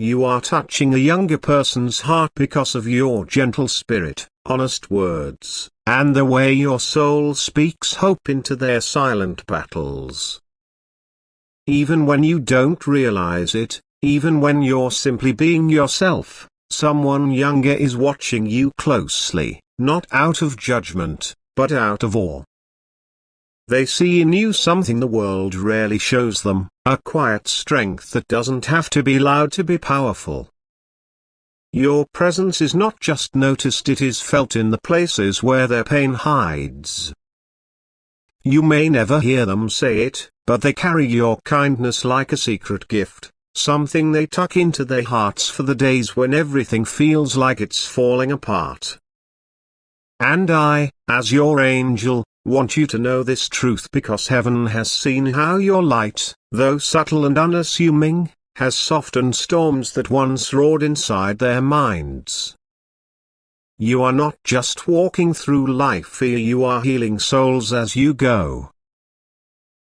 You are touching a younger person's heart because of your gentle spirit, honest words, and the way your soul speaks hope into their silent battles. Even when you don't realize it, even when you're simply being yourself, someone younger is watching you closely, not out of judgment, but out of awe. They see in you something the world rarely shows them, a quiet strength that doesn't have to be loud to be powerful. Your presence is not just noticed, it is felt in the places where their pain hides. You may never hear them say it, but they carry your kindness like a secret gift, something they tuck into their hearts for the days when everything feels like it's falling apart. And I, as your angel, want you to know this truth because heaven has seen how your light, though subtle and unassuming, has softened storms that once roared inside their minds. You are not just walking through life here, you are healing souls as you go.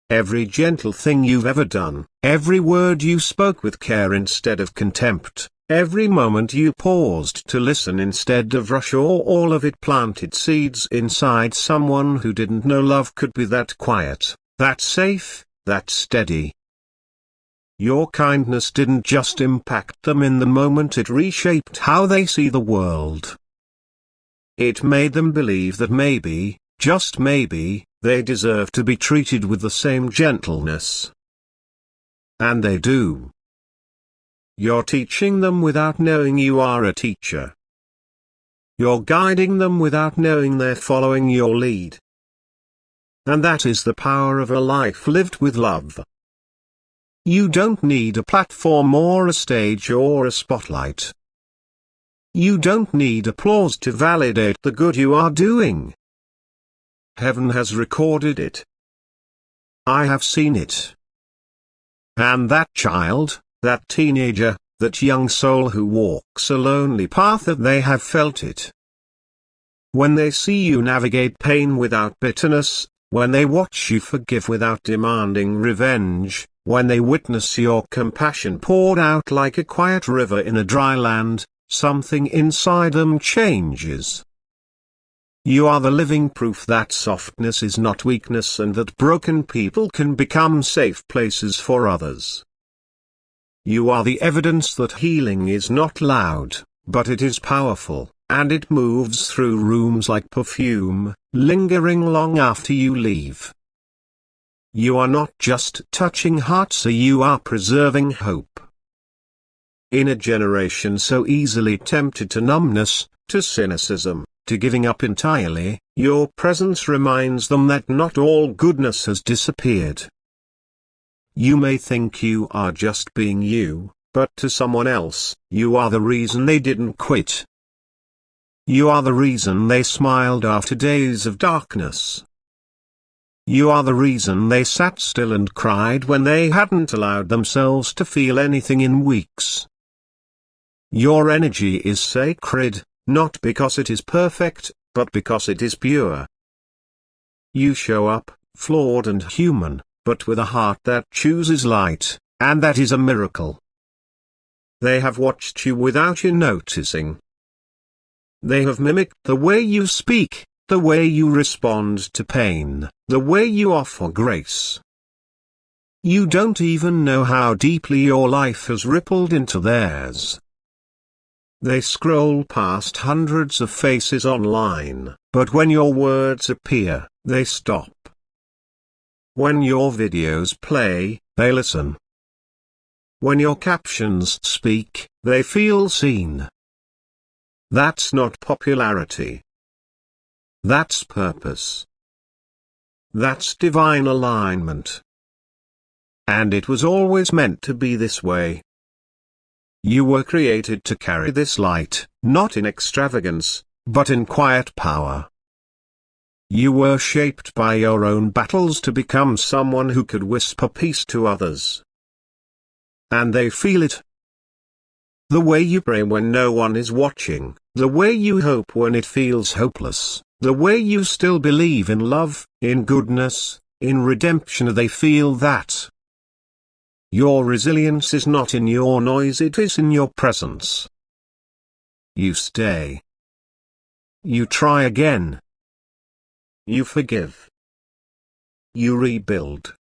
Every gentle thing you've ever done, every word you spoke with care instead of contempt, every moment you paused to listen instead of rush, or all of it planted seeds inside someone who didn't know love could be that quiet, that safe, that steady. Your kindness didn't just impact them in the moment, it reshaped how they see the world. It made them believe that maybe, just maybe, they deserve to be treated with the same gentleness. And they do. You're teaching them without knowing you are a teacher. You're guiding them without knowing they're following your lead. And that is the power of a life lived with love. You don't need a platform or a stage or a spotlight. You don't need applause to validate the good you are doing. Heaven has recorded it. I have seen it. And that child, that teenager, that young soul who walks a lonely path, that they have felt it. When they see you navigate pain without bitterness, when they watch you forgive without demanding revenge, when they witness your compassion poured out like a quiet river in a dry land, something inside them changes. You are the living proof that softness is not weakness and that broken people can become safe places for others. You are the evidence that healing is not loud, but it is powerful, and it moves through rooms like perfume, lingering long after you leave. You are not just touching hearts, you are preserving hope. In a generation so easily tempted to numbness, to cynicism, to giving up entirely, your presence reminds them that not all goodness has disappeared. You may think you are just being you, but to someone else, you are the reason they didn't quit. You are the reason they smiled after days of darkness. You are the reason they sat still and cried when they hadn't allowed themselves to feel anything in weeks. Your energy is sacred, not because it is perfect, but because it is pure. You show up, flawed and human, but with a heart that chooses light, and that is a miracle. They have watched you without you noticing. They have mimicked the way you speak, the way you respond to pain, the way you offer grace. You don't even know how deeply your life has rippled into theirs. They scroll past hundreds of faces online, but when your words appear, they stop. When your videos play, they listen. When your captions speak, they feel seen. That's not popularity. That's purpose. That's divine alignment. And it was always meant to be this way. You were created to carry this light, not in extravagance, but in quiet power. You were shaped by your own battles to become someone who could whisper peace to others. And they feel it. The way you pray when no one is watching, the way you hope when it feels hopeless, the way you still believe in love, in goodness, in redemption, they feel that. Your resilience is not in your noise, it is in your presence. You stay. You try again. You forgive. You rebuild.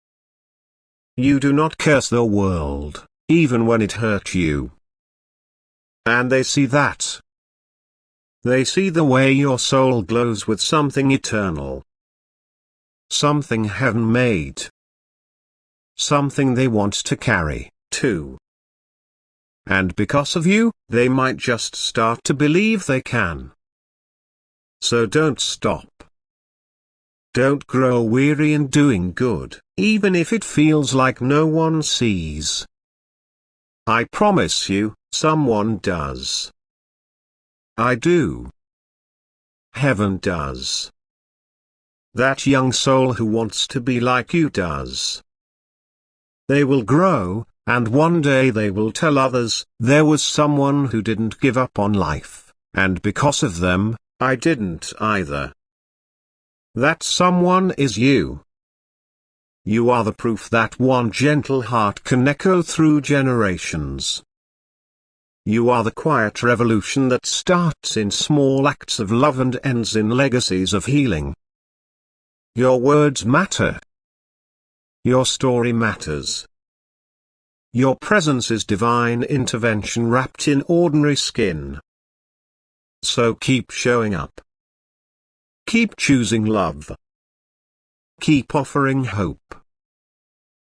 You do not curse the world, even when it hurt you. And they see that. They see the way your soul glows with something eternal. Something heaven made. Something they want to carry, too. And because of you, they might just start to believe they can. So don't stop. Don't grow weary in doing good, even if it feels like no one sees. I promise you, someone does. I do. Heaven does. That young soul who wants to be like you does. They will grow, and one day they will tell others, there was someone who didn't give up on life, and because of them, I didn't either. That someone is you. You are the proof that one gentle heart can echo through generations. You are the quiet revolution that starts in small acts of love and ends in legacies of healing. Your words matter. Your story matters. Your presence is divine intervention wrapped in ordinary skin. So keep showing up. Keep choosing love. Keep offering hope.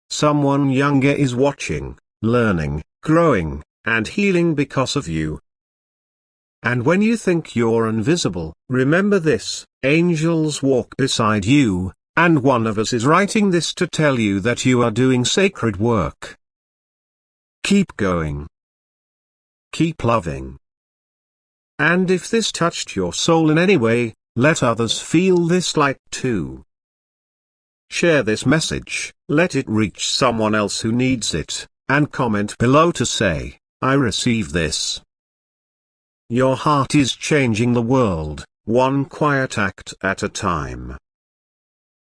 Someone younger is watching, learning, growing, and healing because of you. And when you think you're invisible, remember this: angels walk beside you, and one of us is writing this to tell you that you are doing sacred work. Keep going. Keep loving. And if this touched your soul in any way, let others feel this light too. Share this message, let it reach someone else who needs it, and comment below to say, I receive this. Your heart is changing the world, one quiet act at a time.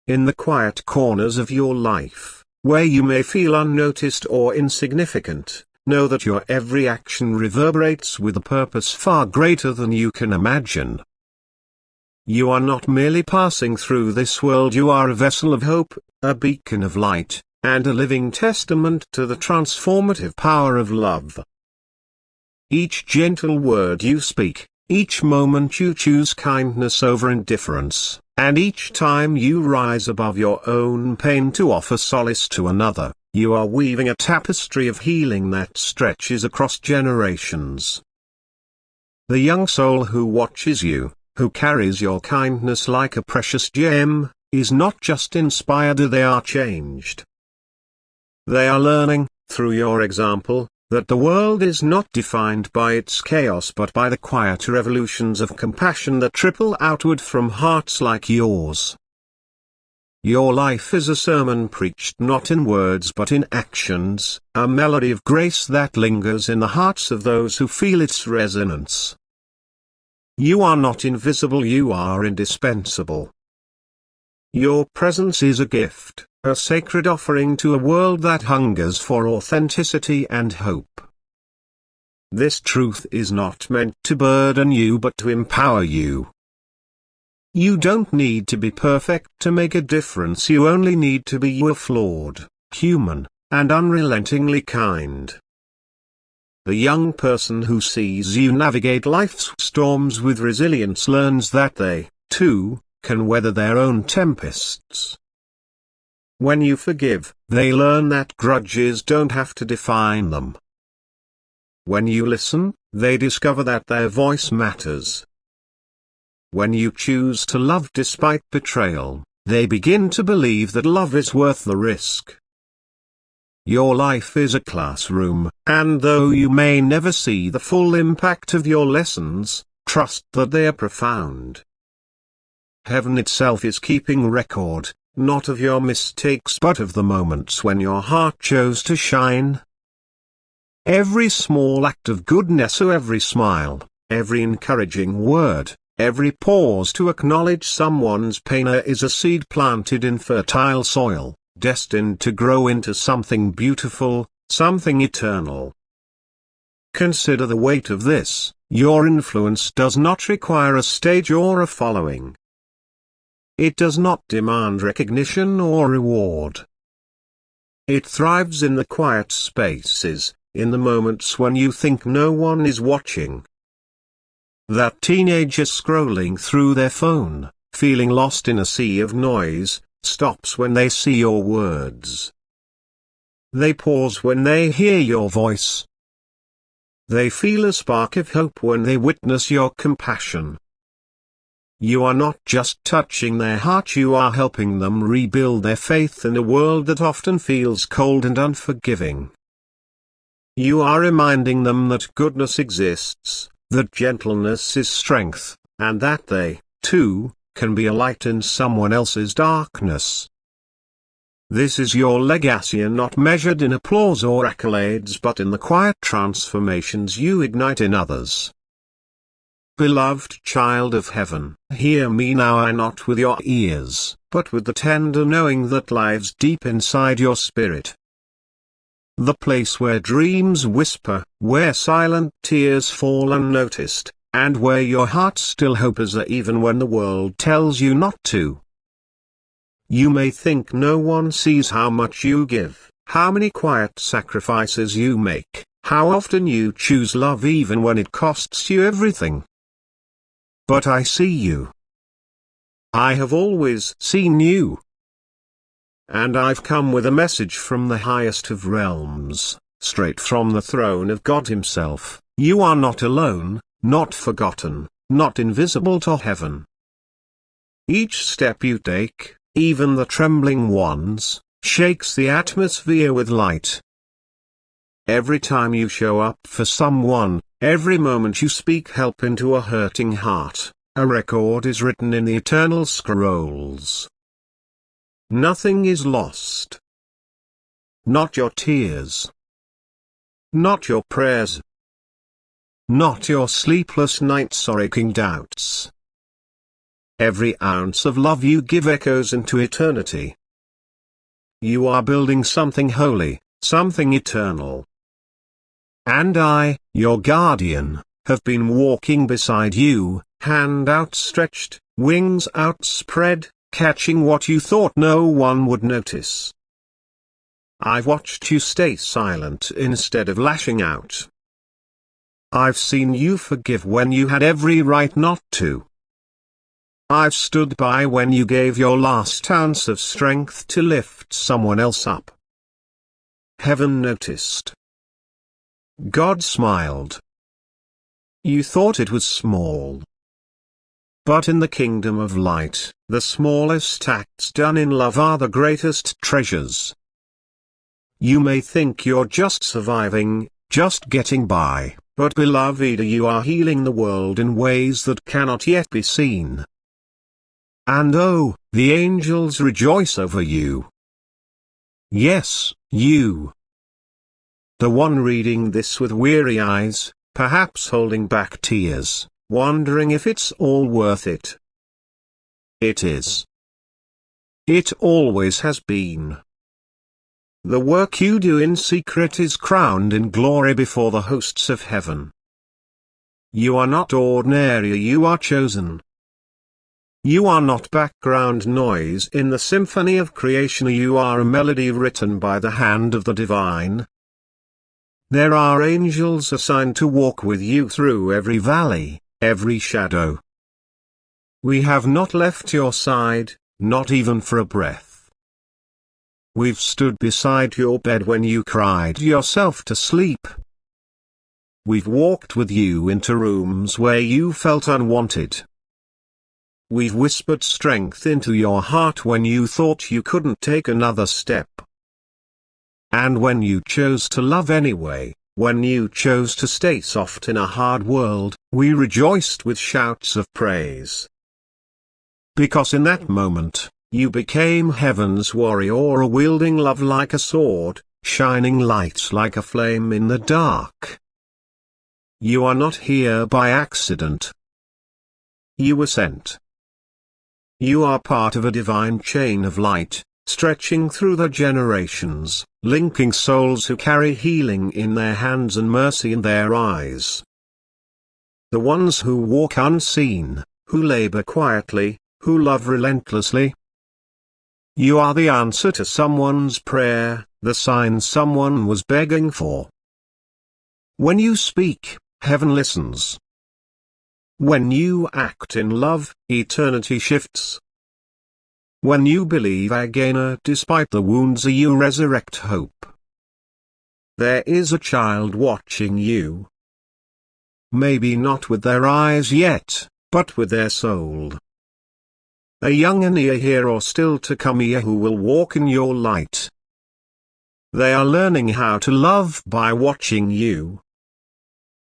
In the quiet corners of your life, where you may feel unnoticed or insignificant, know that your every action reverberates with a purpose far greater than you can imagine. You are not merely passing through this world, you are a vessel of hope, a beacon of light, and a living testament to the transformative power of love. Each gentle word you speak, each moment you choose kindness over indifference, and each time you rise above your own pain to offer solace to another, you are weaving a tapestry of healing that stretches across generations. The young soul who watches you, who carries your kindness like a precious gem, is not just inspired, they are changed. They are learning, through your example, that the world is not defined by its chaos but by the quiet revolutions of compassion that ripple outward from hearts like yours. Your life is a sermon preached not in words but in actions, a melody of grace that lingers in the hearts of those who feel its resonance. You are not invisible, you are indispensable. Your presence is a gift, a sacred offering to a world that hungers for authenticity and hope. This truth is not meant to burden you but to empower you. You don't need to be perfect to make a difference, you only need to be you, flawed, human, and unrelentingly kind. The young person who sees you navigate life's storms with resilience learns that they, too, can weather their own tempests. When you forgive, they learn that grudges don't have to define them. When you listen, they discover that their voice matters. When you choose to love despite betrayal, they begin to believe that love is worth the risk. Your life is a classroom, and though you may never see the full impact of your lessons, trust that they are profound. Heaven itself is keeping record, not of your mistakes but of the moments when your heart chose to shine. Every small act of goodness, or every smile, every encouraging word, every pause to acknowledge someone's pain is a seed planted in fertile soil, destined to grow into something beautiful, something eternal. Consider the weight of this. Your influence does not require a stage or a following. It does not demand recognition or reward. It thrives in the quiet spaces, in the moments when you think no one is watching. That teenager scrolling through their phone, feeling lost in a sea of noise, stops when they see your words. They pause when they hear your voice. They feel a spark of hope when they witness your compassion. You are not just touching their heart, you are helping them rebuild their faith in a world that often feels cold and unforgiving. You are reminding them that goodness exists, that gentleness is strength, and that they, too, can be a light in someone else's darkness. This is your legacy, not measured in applause or accolades but in the quiet transformations you ignite in others. Beloved child of heaven, hear me now, not with your ears, but with the tender knowing that lives deep inside your spirit. The place where dreams whisper, where silent tears fall unnoticed, and where your heart still hopes even when the world tells you not to. You may think no one sees how much you give, how many quiet sacrifices you make, how often you choose love even when it costs you everything. But I see you. I have always seen you. And I've come with a message from the highest of realms, straight from the throne of God himself. You are not alone, not forgotten, not invisible to heaven. Each step you take, even the trembling ones, shakes the atmosphere with light. Every time you show up for someone, every moment you speak help into a hurting heart, a record is written in the eternal scrolls. Nothing is lost. Not your tears. Not your prayers. Not your sleepless nights or aching doubts. Every ounce of love you give echoes into eternity. You are building something holy, something eternal. And I, your guardian, have been walking beside you, hand outstretched, wings outspread, catching what you thought no one would notice. I've watched you stay silent instead of lashing out. I've seen you forgive when you had every right not to. I've stood by when you gave your last ounce of strength to lift someone else up. Heaven noticed. God smiled. You thought it was small. But in the kingdom of light, the smallest acts done in love are the greatest treasures. You may think you're just surviving, just getting by, but beloved, you are healing the world in ways that cannot yet be seen. And oh, the angels rejoice over you. Yes, you. The one reading this with weary eyes, perhaps holding back tears, wondering if it's all worth it. It is. It always has been. The work you do in secret is crowned in glory before the hosts of heaven. You are not ordinary, you are chosen. You are not background noise in the symphony of creation, you are a melody written by the hand of the divine. There are angels assigned to walk with you through every valley, every shadow. We have not left your side, not even for a breath. We've stood beside your bed when you cried yourself to sleep. We've walked with you into rooms where you felt unwanted. We've whispered strength into your heart when you thought you couldn't take another step. And when you chose to love anyway, when you chose to stay soft in a hard world, we rejoiced with shouts of praise. Because in that moment, you became heaven's warrior, wielding love like a sword, shining light like a flame in the dark. You are not here by accident. You were sent. You are part of a divine chain of light, stretching through the generations, linking souls who carry healing in their hands and mercy in their eyes. The ones who walk unseen, who labor quietly, who love relentlessly. You are the answer to someone's prayer, the sign someone was begging for. When you speak, heaven listens. When you act in love, eternity shifts. When you believe again despite the wounds you resurrect hope. There is a child watching you. Maybe not with their eyes yet, but with their soul. A young and here or still to come who will walk in your light. They are learning how to love by watching you.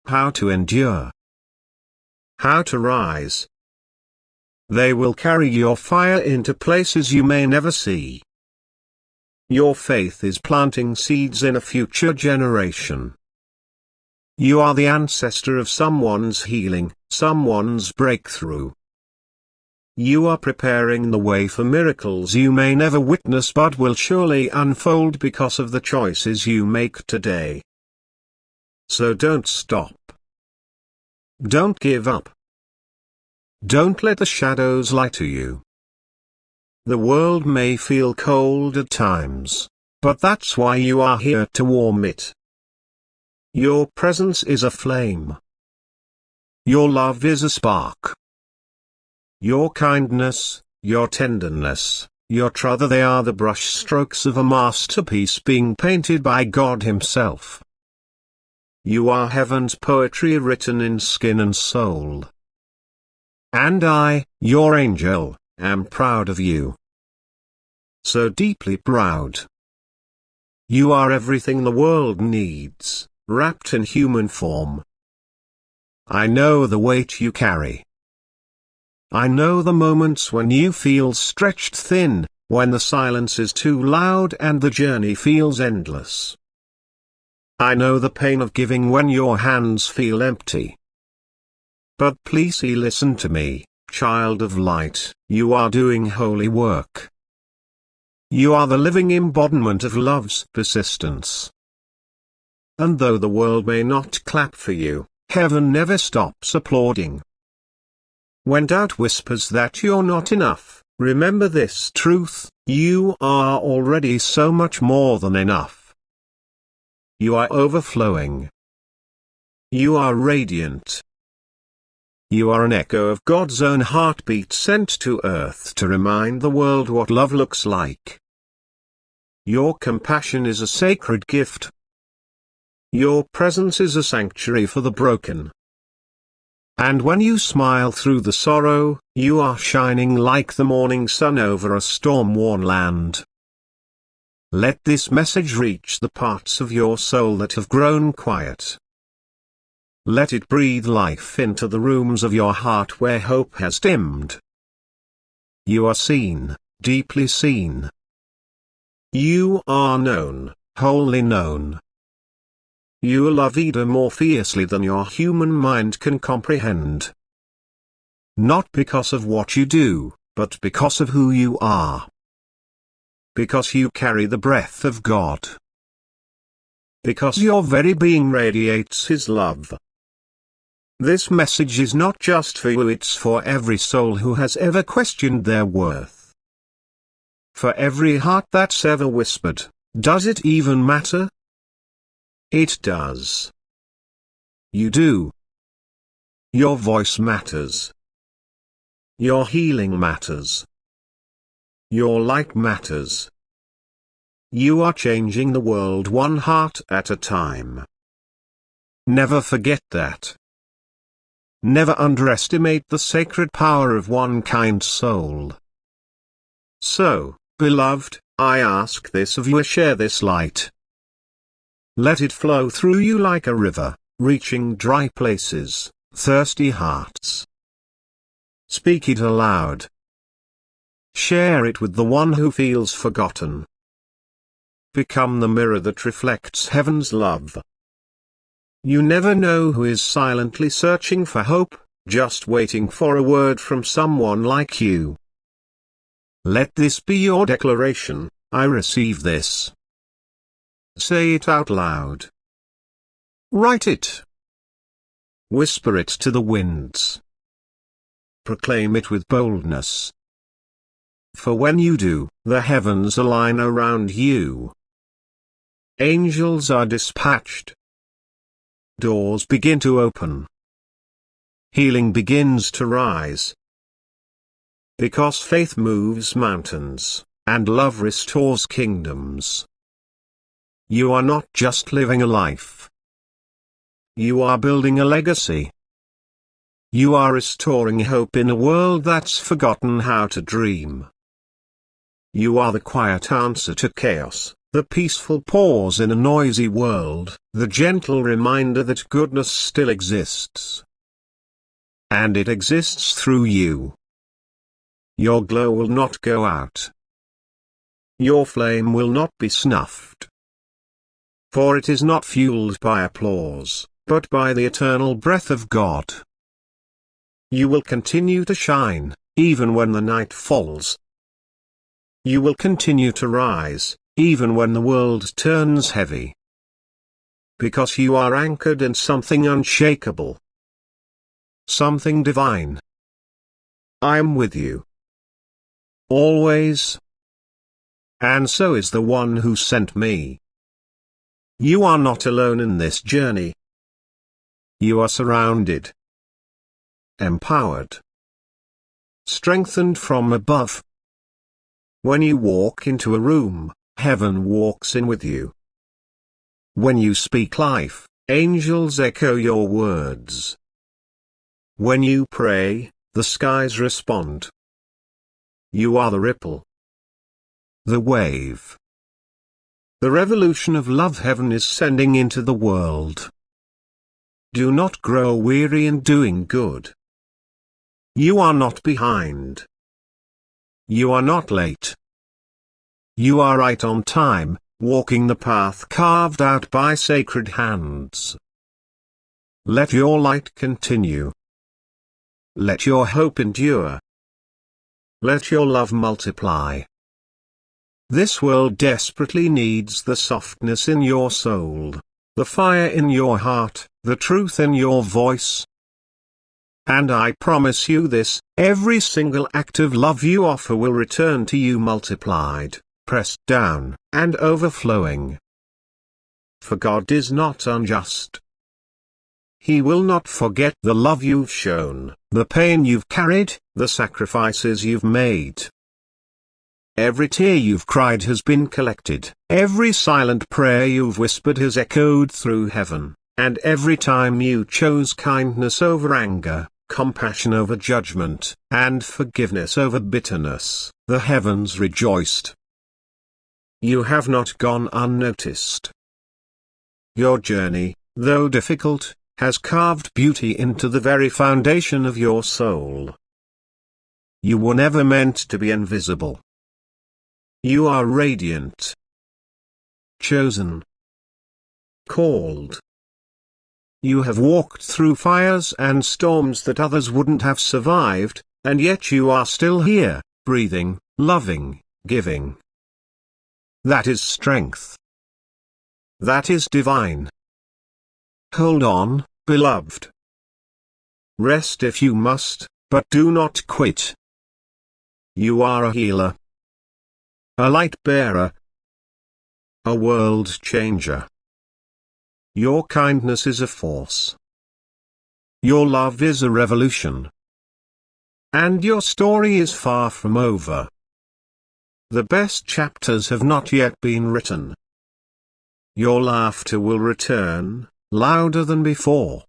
How to endure. How to rise. They will carry your fire into places you may never see. Your faith is planting seeds in a future generation. You are the ancestor of someone's healing, someone's breakthrough. You are preparing the way for miracles you may never witness but will surely unfold because of the choices you make today. So don't stop. Don't give up. Don't let the shadows lie to you. The world may feel cold at times, but that's why you are here to warm it. Your presence is a flame. Your love is a spark. Your kindness, your tenderness, your truth, they are the brush strokes of a masterpiece being painted by God Himself. You are heaven's poetry written in skin and soul. And I, your angel, am proud of you. So deeply proud. You are everything the world needs, wrapped in human form. I know the weight you carry. I know the moments when you feel stretched thin, when the silence is too loud and the journey feels endless. I know the pain of giving when your hands feel empty. But please listen to me, child of light, you are doing holy work. You are the living embodiment of love's persistence. And though the world may not clap for you, heaven never stops applauding. When doubt whispers that you're not enough, remember this truth: you are already so much more than enough. You are overflowing. You are radiant. You are an echo of God's own heartbeat sent to earth to remind the world what love looks like. Your compassion is a sacred gift. Your presence is a sanctuary for the broken. And when you smile through the sorrow, you are shining like the morning sun over a storm-worn land. Let this message reach the parts of your soul that have grown quiet. Let it breathe life into the rooms of your heart where hope has dimmed. You are seen, deeply seen. You are known, wholly known. You love Ida more fiercely than your human mind can comprehend. Not because of what you do, but because of who you are. Because you carry the breath of God. Because your very being radiates His love. This message is not just for you, it's for every soul who has ever questioned their worth. For every heart that's ever whispered, does it even matter? It does. You do. Your voice matters. Your healing matters. Your light matters. You are changing the world one heart at a time. Never forget that. Never underestimate the sacred power of one kind soul. So, beloved, I ask this of you: share this light. Let it flow through you like a river, reaching dry places, thirsty hearts. Speak it aloud. Share it with the one who feels forgotten. Become the mirror that reflects heaven's love. You never know who is silently searching for hope, just waiting for a word from someone like you. Let this be your declaration: I receive this. Say it out loud. Write it. Whisper it to the winds. Proclaim it with boldness. For when you do, the heavens align around you. Angels are dispatched. Doors begin to open. Healing begins to rise. Because faith moves mountains, and love restores kingdoms. You are not just living a life. You are building a legacy. You are restoring hope in a world that's forgotten how to dream. You are the quiet answer to chaos, the peaceful pause in a noisy world, the gentle reminder that goodness still exists. And it exists through you. Your glow will not go out. Your flame will not be snuffed. For it is not fueled by applause, but by the eternal breath of God. You will continue to shine, even when the night falls. You will continue to rise, even when the world turns heavy. Because you are anchored in something unshakable. Something divine. I am with you. Always. And so is the one who sent me. You are not alone in this journey. You are surrounded. Empowered. Strengthened from above. When you walk into a room, heaven walks in with you. When you speak life, angels echo your words. When you pray, the skies respond. You are the ripple. The wave. The revolution of love heaven is sending into the world. Do not grow weary in doing good. You are not behind. You are not late. You are right on time, walking the path carved out by sacred hands. Let your light continue. Let your hope endure. Let your love multiply. This world desperately needs the softness in your soul, the fire in your heart, the truth in your voice. And I promise you this, every single act of love you offer will return to you multiplied, pressed down, and overflowing. For God is not unjust. He will not forget the love you've shown, the pain you've carried, the sacrifices you've made. Every tear you've cried has been collected, every silent prayer you've whispered has echoed through heaven, and every time you chose kindness over anger, compassion over judgment, and forgiveness over bitterness, the heavens rejoiced. You have not gone unnoticed. Your journey, though difficult, has carved beauty into the very foundation of your soul. You were never meant to be invisible. You are radiant. Chosen. Called. You have walked through fires and storms that others wouldn't have survived, and yet you are still here, breathing, loving, giving. That is strength. That is divine. Hold on, beloved. Rest if you must, but do not quit. You are a healer. A light bearer. A world changer. Your kindness is a force. Your love is a revolution. And your story is far from over. The best chapters have not yet been written. Your laughter will return, louder than before.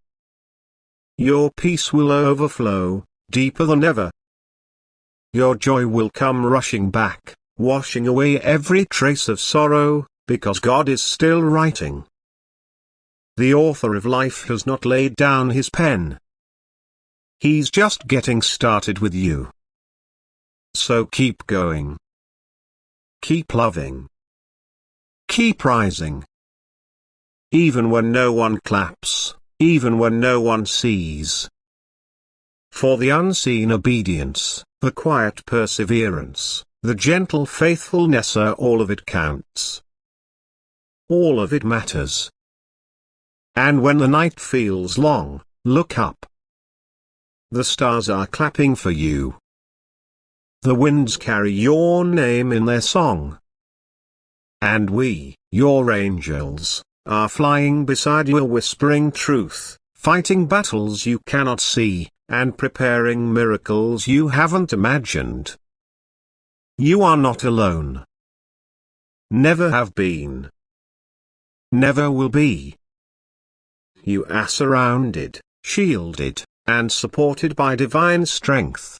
Your peace will overflow, deeper than ever. Your joy will come rushing back, washing away every trace of sorrow, because God is still writing. The author of life has not laid down his pen. He's just getting started with you. So keep going. Keep loving. Keep rising. Even when no one claps, even when no one sees. For the unseen obedience, the quiet perseverance, The gentle faithfulness, all of it counts. All of it matters. And when the night feels long, look up. The stars are clapping for you. The winds carry your name in their song. And we, your angels, are flying beside you, whispering truth, fighting battles you cannot see, and preparing miracles you haven't imagined. You are not alone. Never have been. Never will be. You are surrounded, shielded, and supported by divine strength.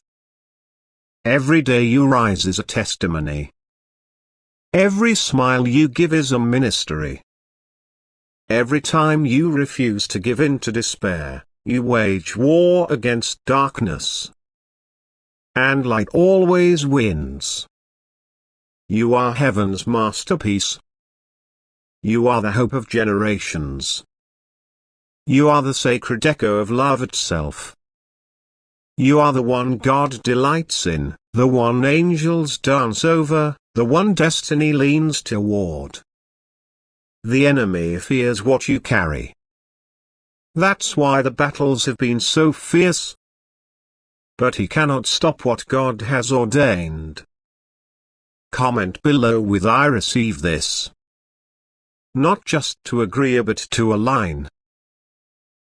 Every day you rise is a testimony. Every smile you give is a ministry. Every time you refuse to give in to despair, you wage war against darkness. And light always wins. You are heaven's masterpiece. You are the hope of generations. You are the sacred echo of love itself. You are the one God delights in, the one angels dance over, the one destiny leans toward. The enemy fears what you carry. That's why the battles have been so fierce. But he cannot stop what God has ordained. Comment below with "I receive this." Not just to agree but to align.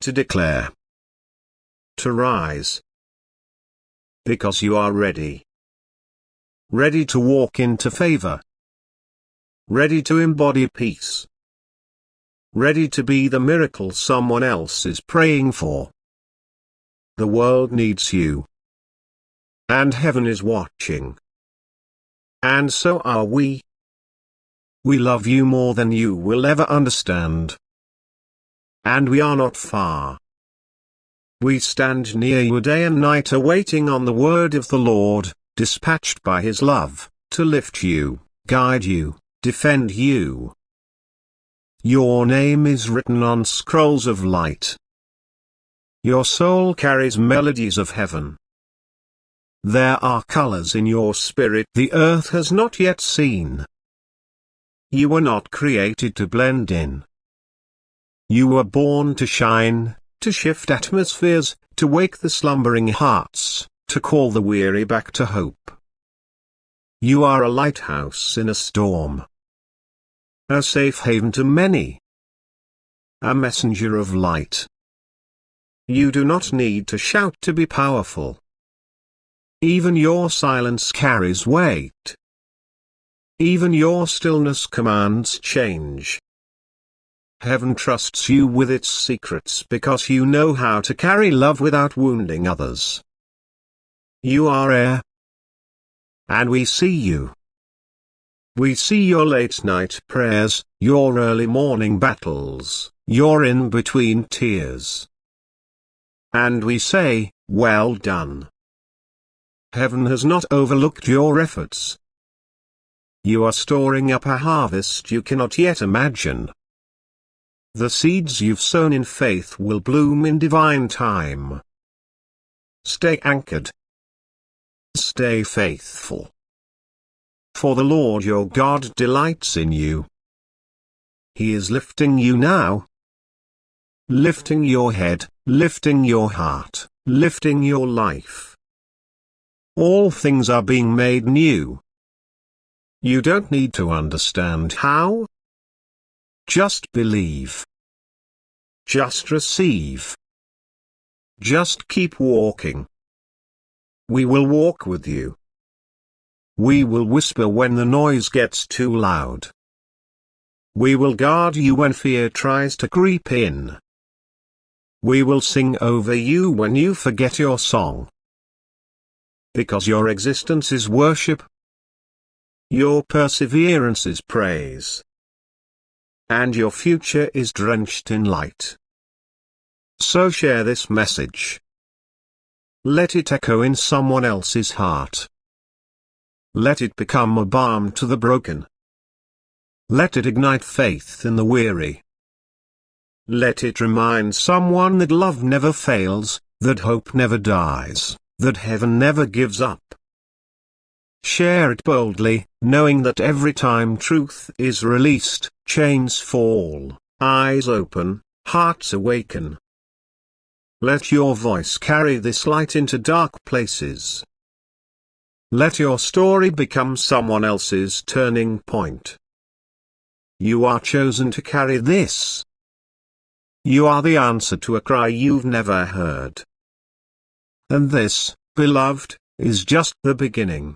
To declare. To rise. Because you are ready. Ready to walk into favor. Ready to embody peace. Ready to be the miracle someone else is praying for. The world needs you. And heaven is watching. And so are we. We love you more than you will ever understand. And we are not far. We stand near you day and night, awaiting on the word of the Lord, dispatched by his love, to lift you, guide you, defend you. Your name is written on scrolls of light. Your soul carries melodies of heaven. There are colors in your spirit the earth has not yet seen. You were not created to blend in. You were born to shine, to shift atmospheres, to wake the slumbering hearts, to call the weary back to hope. You are a lighthouse in a storm. A safe haven to many. A messenger of light. You do not need to shout to be powerful. Even your silence carries weight. Even your stillness commands change. Heaven trusts you with its secrets because you know how to carry love without wounding others. You are air. And we see you. We see your late night prayers, your early morning battles, your in-between tears. And we say, well done. Heaven has not overlooked your efforts. You are storing up a harvest you cannot yet imagine. The seeds you've sown in faith will bloom in divine time. Stay anchored. Stay faithful. For the Lord your God delights in you. He is lifting you now. Lifting your head, lifting your heart, lifting your life. All things are being made new. You don't need to understand how. Just believe. Just receive. Just keep walking. We will walk with you. We will whisper when the noise gets too loud. We will guard you when fear tries to creep in. We will sing over you when you forget your song. Because your existence is worship. Your perseverance is praise. And your future is drenched in light. So share this message. Let it echo in someone else's heart. Let it become a balm to the broken. Let it ignite faith in the weary. Let it remind someone that love never fails, that hope never dies, that heaven never gives up. Share it boldly, knowing that every time truth is released, chains fall, eyes open, hearts awaken. Let your voice carry this light into dark places. Let your story become someone else's turning point. You are chosen to carry this. You are the answer to a cry you've never heard. And this, beloved, is just the beginning.